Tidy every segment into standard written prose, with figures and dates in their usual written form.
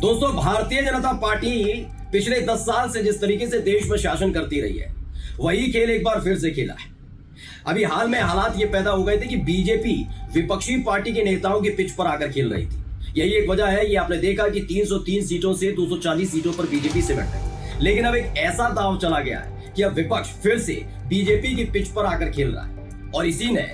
दोस्तों, भारतीय जनता पार्टी पिछले 10 साल से जिस तरीके से देश में शासन करती रही है, वही खेल एक बार फिर से खेला है। अभी हाल में हालात ये पैदा हो गए थे कि बीजेपी विपक्षी पार्टी के नेताओं के पिच पर आकर खेल रही थी। यही एक वजह है, ये आपने देखा कि 303 सीटों से 240 सीटों पर बीजेपी सिमट गई। लेकिन अब एक ऐसा दांव चला गया है कि अब विपक्ष फिर से बीजेपी की पिच पर आकर खेल रहा है और इसी ने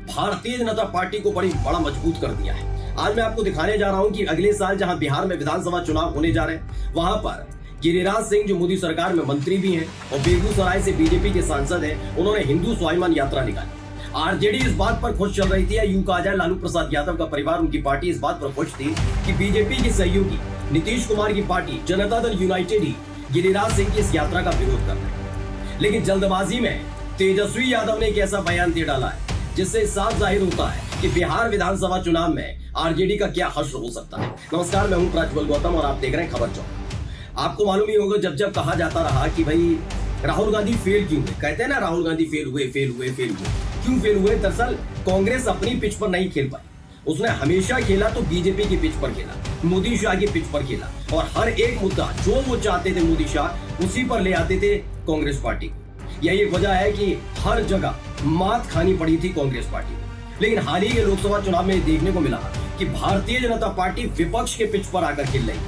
भारतीय जनता पार्टी को बड़ा मजबूत कर दिया है। आज मैं आपको दिखाने जा रहा हूं कि अगले साल जहां बिहार में विधानसभा चुनाव होने जा रहे हैं, वहां पर गिरिराज सिंह जो मोदी सरकार में मंत्री भी हैं और बेगूसराय से बीजेपी के सांसद हैं, उन्होंने हिंदू स्वाभिमान यात्रा निकाली। आरजेडी इस बात पर खुश चल रही थी, यूं कहा जाए लालू प्रसाद यादव का परिवार, उनकी पार्टी इस बात पर खुश थी कि बीजेपी के सहयोगी नीतीश कुमार की पार्टी जनता दल यूनाइटेड ही गिरिराज सिंह की इस यात्रा का विरोध कर रहे हैं। लेकिन जल्दबाजी में तेजस्वी यादव ने एक ऐसा बयान दे डाला है जिससे साफ जाहिर होता है कि बिहार विधानसभा चुनाव में आरजेडी का क्या हश्र हो सकता है। नमस्कार, मैं हूं प्रज्वल गौतम और आप देख रहे हैं खबर चौक। आपको मालूम ही होगा, जब कहा जाता रहा कि भाई राहुल गांधी फेल क्यों हुए, कहते हैं ना राहुल गांधी फेल हुए। क्यों फेल हुए? दरअसल कांग्रेस अपनी पिच पर नहीं खेल पाई। उसने हमेशा खेला तो बीजेपी की पिच पर खेला, मोदी शाह की पिच पर खेला और हर एक मुद्दा जो वो चाहते थे मोदी शाह उसी पर ले आते थे कांग्रेस पार्टी को। यही एक वजह है कि हर जगह मात खानी पड़ी थी कांग्रेस पार्टी को। लेकिन हाल ही के लोकसभा चुनाव में देखने को मिला कि भारतीय जनता पार्टी विपक्ष के पिच पर आकर खेल रही,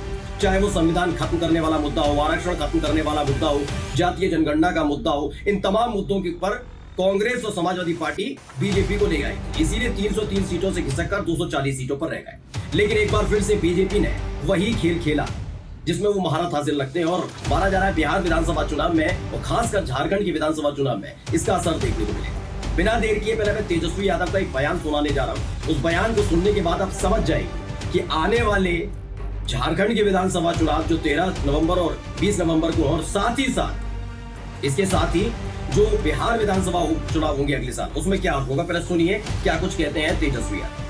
चाहे वो संविधान खत्म करने वाला मुद्दा हो, आरक्षण खत्म करने वाला मुद्दा हो, जातीय जनगणना का मुद्दा हो, इन तमाम मुद्दों के पर कांग्रेस और समाजवादी पार्टी बीजेपी को ले गई। इसीलिए 303 सीटों से खिसककर 240 सीटों पर रह गए। लेकिन एक बार फिर से बीजेपी ने वही खेल खेला जिसमें वो महारत हासिल रखते हैं और माना जा रहा है बिहार विधानसभा चुनाव में और खासकर झारखंड की विधानसभा चुनाव में इसका असर देखने को मिलेगा। बिना देर किए पहले मैं तेजस्वी यादव का एक बयान सुनाने जा रहा हूं। उस बयान को सुनने के बाद आप समझ जाएंगे कि आने वाले झारखंड के विधानसभा चुनाव जो 13 नवंबर और 20 नवंबर को, और साथ ही जो बिहार विधानसभा चुनाव होंगे अगले साल, उसमें क्या होगा। पहले सुनिए क्या कुछ कहते हैं तेजस्वी यादव।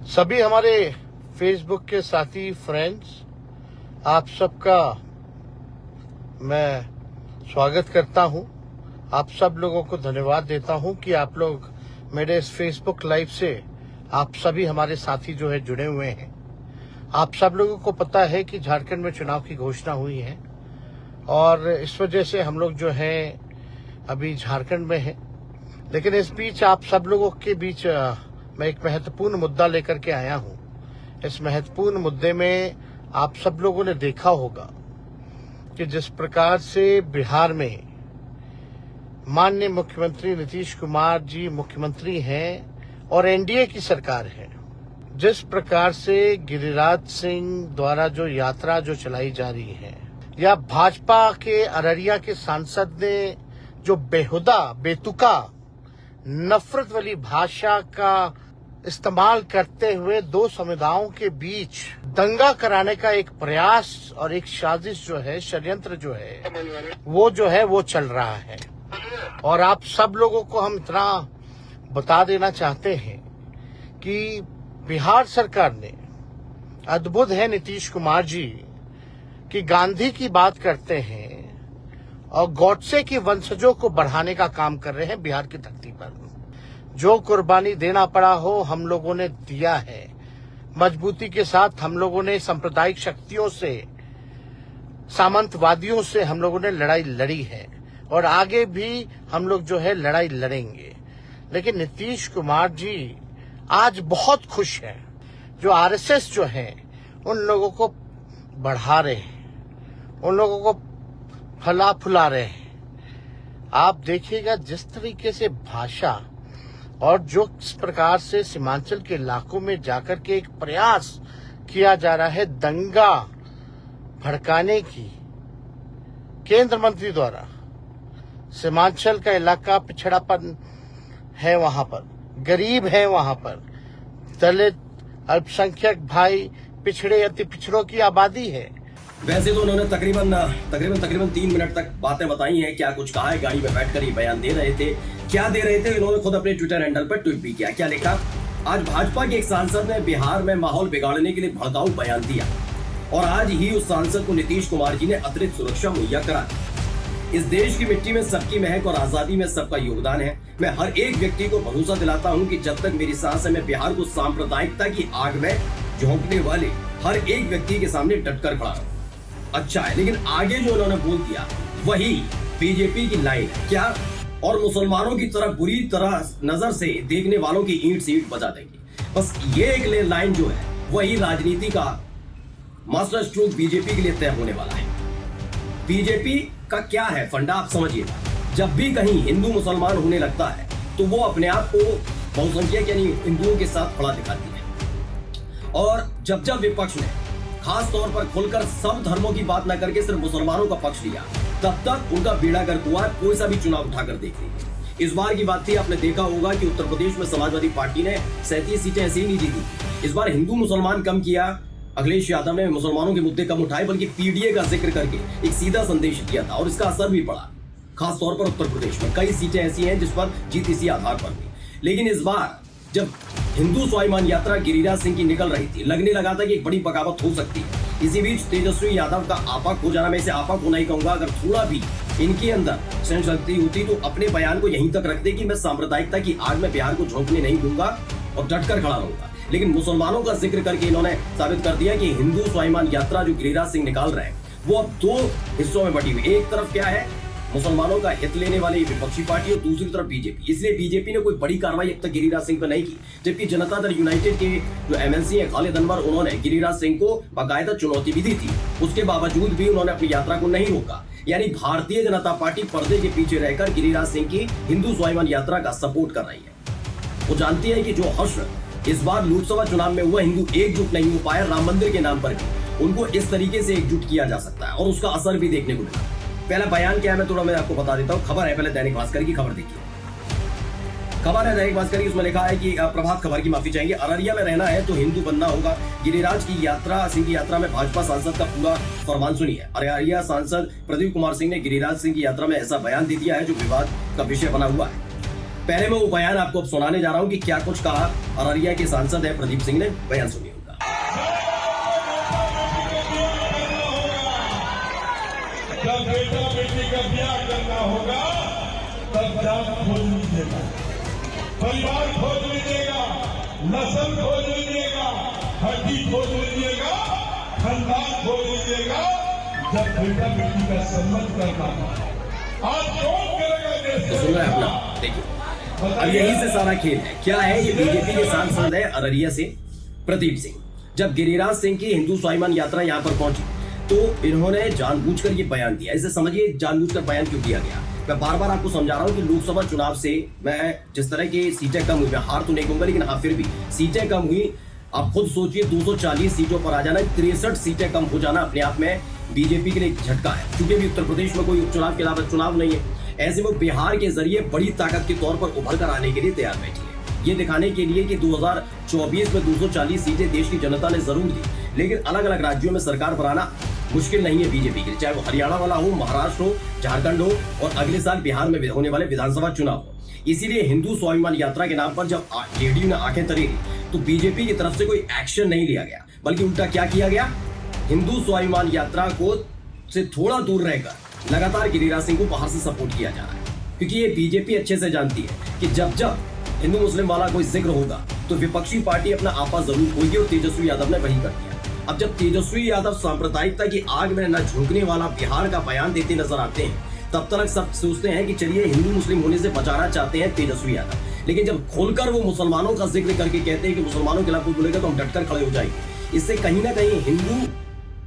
सभी हमारे फेसबुक के साथी फ्रेंड्स, आप सबका मैं स्वागत करता हूं। आप सब लोगों को धन्यवाद देता हूं कि आप लोग मेरे इस फेसबुक लाइव से आप सभी हमारे साथी जो है जुड़े हुए हैं। आप सब लोगों को पता है कि झारखंड में चुनाव की घोषणा हुई है और इस वजह से हम लोग जो है अभी झारखंड में हैं। लेकिन इस बीच आप सब लोगों के बीच मैं एक महत्वपूर्ण मुद्दा लेकर के आया हूं। इस महत्वपूर्ण मुद्दे में आप सब लोगों ने देखा होगा कि जिस प्रकार से बिहार में माननीय मुख्यमंत्री नीतीश कुमार जी मुख्यमंत्री हैं और एनडीए की सरकार है, जिस प्रकार से गिरिराज सिंह द्वारा जो यात्रा जो चलाई जा रही है, या भाजपा के अररिया के सांसद ने जो बेहुदा बेतुका नफरत वाली भाषा का इस्तेमाल करते हुए दो समुदायों के बीच दंगा कराने का एक प्रयास और एक साजिश जो है, षड्यंत्र जो है वो चल रहा है। और आप सब लोगों को हम इतना बता देना चाहते हैं कि बिहार सरकार ने, अद्भुत है नीतीश कुमार जी कि गांधी की बात करते हैं और गॉडसे के वंशजों को बढ़ाने का काम कर रहे हैं बिहार की धरती पर। जो कुर्बानी देना पड़ा हो हम लोगों ने दिया है, मजबूती के साथ हम लोगों ने सांप्रदायिक शक्तियों से, सामंतवादियों से हम लोगों ने लड़ाई लड़ी है और आगे भी हम लोग जो है लड़ाई लड़ेंगे। लेकिन नीतीश कुमार जी आज बहुत खुश हैं, जो आरएसएस जो है उन लोगों को बढ़ा रहे हैं, उन लोगों को फला फुला रहे हैं। आप देखिएगा जिस तरीके से भाषा और जो इस प्रकार से सीमांचल के इलाकों में जाकर के एक प्रयास किया जा रहा है दंगा भड़काने की केंद्र मंत्री द्वारा। सीमांचल का इलाका पिछड़ापन है, वहां पर गरीब है, वहां पर दलित अल्पसंख्यक भाई, पिछड़े अति पिछड़ों की आबादी है। वैसे तो उन्होंने तकरीबन 3 मिनट तक बातें बताई हैं। क्या कुछ कहा है, गाड़ी में बैठकर ये बयान दे रहे थे, क्या दे रहे थे, इन्होंने खुद अपने ट्विटर हैंडल पर ट्वीट भी किया। क्या लिखा? आज भाजपा के एक सांसद ने बिहार में माहौल बिगाड़ने के लिए भड़काऊ बयान दिया और आज ही उस सांसद को नीतीश कुमार जी ने अतिरिक्त सुरक्षा मुहैया करा। इस देश की मिट्टी में सबकी महक और आजादी में सबका योगदान है। मैं हर एक व्यक्ति को भरोसा दिलाता हूं कि जब तक मेरी सांस है मैं बिहार को सांप्रदायिकता की आग में झोंकने वाले हर एक व्यक्ति के सामने डटकर खड़ा रहूं। अच्छा है, लेकिन आगे जो उन्होंने बोल दिया वही बीजेपी की लाइन है क्या, और मुसलमानों की तरफ बुरी तरह नजर से देखने वालों की ईंट से ईंट बजा देंगे। बस ये एक लाइन जो है वही राजनीति का मास्टर स्ट्रोक बीजेपी के लिए तय होने वाला है। बीजेपी का क्या है फंडा, आप समझिएगा। जब भी कहीं हिंदू मुसलमान होने लगता है तो वो अपने आप को बहुसंख्यक यानी हिंदुओं के साथ खड़ा दिखाती है, और जब जब विपक्ष ने खास तौर पर खुलकर सब धर्मों की बात न करके सिर्फ मुसलमानों का पक्ष लिया, तब तक उनका बेड़ा गर्क हुआ। कोई सा भी चुनाव उठाकर देख लीजिए। इस बार की बात थी, आपने देखा होगा कि उत्तर प्रदेश में समाजवादी पार्टी ने 37 सीटें ऐसी ही नहीं जीती। इस बार हिंदू मुसलमान कम किया, अखिलेश यादव ने मुसलमानों के मुद्दे कम उठाए, बल्कि पीडीए का जिक्र करके एक सीधा संदेश दिया था, और इसका असर भी पड़ा। खास तौर पर उत्तर प्रदेश में कई सीटें ऐसी हैं जिस पर जीत इसी आधार पर हुई। लेकिन इस बार जब हिंदू स्वाभिमान यात्रा गिरिराज सिंह की निकल रही थी, लगने लगा था कि एक बड़ी बगावत हो सकती है। इसी बीच तेजस्वी यादव का आपा खो जाना, मैं इसे आपा खो नहीं कहूंगा, अगर थोड़ा भी इनके अंदर सहन शक्ति होती तो अपने बयान को यहीं तक रखते कि मैं सांप्रदायिकता की आग में बिहार को झोंकने नहीं दूंगा और डटकर खड़ा रहूंगा। लेकिन मुसलमानों का जिक्र करके इन्होंने साबित कर दिया कि हिंदू स्वाभिमान यात्रा जो गिरिराज सिंह निकाल रहे हैं वो अब दो हिस्सों में बटी हुई। एक तरफ क्या है, मुसलमानों का हित लेने वाली विपक्षी पार्टी, और दूसरी तरफ बीजेपी। इसलिए बीजेपी ने कोई बड़ी कार्रवाई अब तक गिरिराज सिंह पर नहीं की, जबकि जनता दल यूनाइटेड के जो एमएलसी है खालिद अनवर, उन्होंने गिरिराज सिंह को बाकायदा चुनौती भी दी थी। उसके बावजूद भी उन्होंने अपनी यात्रा को नहीं रोका। यानी भारतीय जनता पार्टी पर्दे के पीछे रहकर गिरिराज सिंह की हिंदू स्वाभिमान यात्रा का सपोर्ट कर रही है। वो जानती है कि जो हर्ष इस बार लोकसभा चुनाव में हुआ, हिंदू एकजुट नहीं हो पाया राम मंदिर के नाम पर भी, उनको इस तरीके से एकजुट किया जा सकता है, और उसका असर भी देखने को मिला। पहला बयान क्या है मैं आपको बता देता हूं। खबर है, पहले दैनिक भास्कर की खबर देखिए। खबर है दैनिक भास्कर की, उसमें लिखा है कि प्रभात खबर की माफी चाहेंगे, अररिया में रहना है तो हिंदू बनना होगा। गिरिराज की यात्रा सिंह की यात्रा में भाजपा सांसद का पूरा फरमान सुनिए। अररिया सांसद प्रदीप कुमार सिंह ने गिरिराज सिंह की यात्रा में ऐसा बयान दे दिया है जो विवाद का विषय बना हुआ है। पहले मैं वो बयान आपको अब सुनाने जा रहा हूं कि क्या कुछ कहा अररिया के सांसद है प्रदीप सिंह ने। बयान सुनिए उनका। जब बेटा बेटी का ब्याह करना होगा तब जात खोज लीजिएगा, परिवार खोज लीजिएगा, नस्ल खोज लीजिएगा, हड्डी खोज लीजिएगा, खानदान खोज लीजिएगा। जब बेटा बेटी का संबंध करना आज कौन करेगा देश तो सुन रहे हैं अपना, देखिए अब यही से सारा खेल है। क्या है, ये बीजेपी के सांसद है अररिया से प्रदीप सिंह। जब गिरिराज सिंह की हिंदू स्वाभिमान यात्रा यहाँ पर पहुंची तो इन्होंने जानबूझकर ये बयान दिया। इसे समझिए जानबूझकर बयान क्यों दिया गया। मैं बार बार आपको समझा रहा हूँ कि लोकसभा चुनाव से मैं जिस तरह की सीटें कम हुई, मैं हार तो नहीं कहूंगा, लेकिन हाँ फिर भी सीटें कम हुई। आप खुद सोचिए 240 सीटों पर आ जाना, 63 सीटें कम हो जाना अपने आप में बीजेपी के लिए एक झटका है, क्योंकि अभी उत्तर प्रदेश में कोई उपचुनाव के अलावा चुनाव नहीं है। ऐसे में बिहार के जरिए बड़ी ताकत के तौर पर उभर कर आने के लिए तैयार बैठी है, ये दिखाने के लिए कि 2024 में 240 सीटें देश की जनता ने जरूर दी, लेकिन अलग अलग राज्यों में सरकार बनाना मुश्किल नहीं है बीजेपी के लिए, चाहे वो हरियाणा वाला हो, महाराष्ट्र हो, झारखंड हो, और अगले साल बिहार में होने वाले विधानसभा चुनाव हो। इसीलिए हिंदू स्वाभिमान यात्रा के नाम पर जब जेडीयू ने आंखें तरी तो बीजेपी की तरफ से कोई एक्शन नहीं लिया गया, बल्कि उल्टा क्या किया गया, हिंदू स्वाभिमान यात्रा को से थोड़ा दूर रहकर लगातार गिरिराज सिंह को बाहर से सपोर्ट किया जा रहा है। क्योंकि ये बीजेपी अच्छे से जानती है कि जब जब हिंदू मुस्लिम वाला कोई जिक्र होगा तो विपक्षी पार्टी अपना आपा जरूर खोएगी, और तेजस्वी यादव ने वही कर दिया। अब जब तेजस्वी यादव सांप्रदायिकता की आग में न झोंकने वाला बिहार का बयान देते नजर आते हैं, तब तक सब सोचते हैं कि चलिए हिंदू मुस्लिम होने से बचाना चाहते हैं तेजस्वी यादव, लेकिन जब खोलकर वो मुसलमानों का जिक्र करके कहते हैं कि मुसलमानों के खिलाफ कोई बोलेगा तो हम डटकर खड़े हो जाएंगे, इससे कहीं ना कहीं हिंदू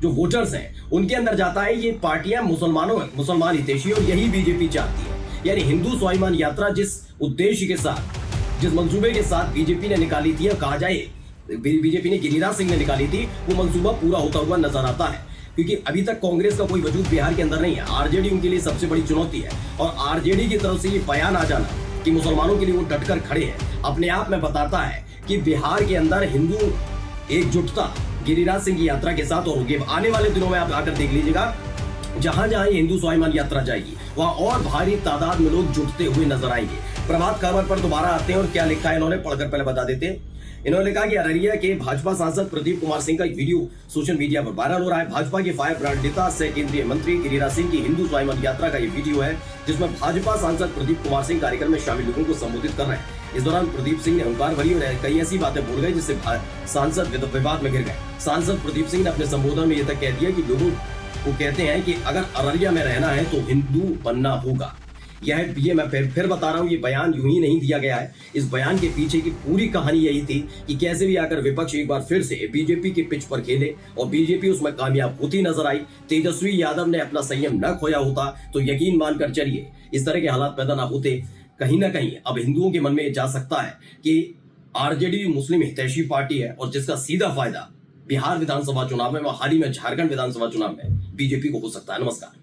जो वोटर्स हैं उनके अंदर जाता है ये पार्टियां मुसलमान हितैषी, और यही बीजेपी चाहती है। यानी हिंदू स्वाभिमान यात्रा जिस उद्देश्य के साथ, जिस मंसूबे के साथ बीजेपी ने निकाली थी, कहा जाए बीजेपी ने गिरिराज सिंह ने निकाली थी, वो मंसूबा पूरा होता हुआ नजर आता है। क्योंकि अभी तक कांग्रेस का कोई वजूद बिहार के अंदर नहीं है, आरजेडी उनके लिए सबसे बड़ी चुनौती है, और आरजेडी की तरफ से ये बयान आ जाना कि मुसलमानों के लिए वो डटकर खड़े हैं, अपने आप में बताता है कि बिहार के अंदर हिंदू एकजुटता गिरिराज सिंह की यात्रा के साथ और होगी। आने वाले दिनों में आप आकर देख लीजिएगा, जहां जहां हिंदू स्वाभिमान यात्रा जाएगी वहां और भारी तादाद में लोग जुटते हुए नजर आएंगे। प्रभात खबर पर दोबारा आते हैं और क्या लिखा है इन्होंने, पढ़कर पहले बता देते हैं। इन्होंने लिखा कि अररिया के भाजपा सांसद प्रदीप कुमार सिंह का एक वीडियो सोशल मीडिया पर वायरल हो रहा है। भाजपा के फायर ब्रांड नेता सह केंद्रीय मंत्री गिरिराज सिंह की हिंदू स्वाभिमान यात्रा का ये वीडियो है, जिसमें भाजपा सांसद प्रदीप कुमार सिंह कार्यक्रम में शामिल लोगों को संबोधित कर रहे हैं। इस दौरान प्रदीप सिंह ने हुंकार भरी और कई ऐसी बातें बोल गए जिससे सांसद विवाद में घिर गए। सांसद प्रदीप सिंह ने अपने संबोधन में यह तक कह दिया कि लोगों को कहते हैं कि अगर अररिया में रहना है तो हिंदू बनना होगा। ये मैं फिर बता रहा हूं, ये बयान यूं ही नहीं दिया गया है। इस बयान के पीछे की पूरी कहानी यही थी कि कैसे भी आकर विपक्ष एक बार फिर से बीजेपी के पिच पर खेले और बीजेपी उसमें कामयाब होती नजर आई। तेजस्वी यादव ने अपना संयम न खोया होता तो यकीन मानकर चलिए इस तरह के हालात पैदा ना होते। कहीं ना कहीं अब हिंदुओं के मन में जा सकता है कि आरजेडी मुस्लिम हितैषी पार्टी है और जिसका सीधा फायदा बिहार विधानसभा चुनाव में व हाल ही में झारखंड विधानसभा चुनाव में बीजेपी को हो सकता है। नमस्कार।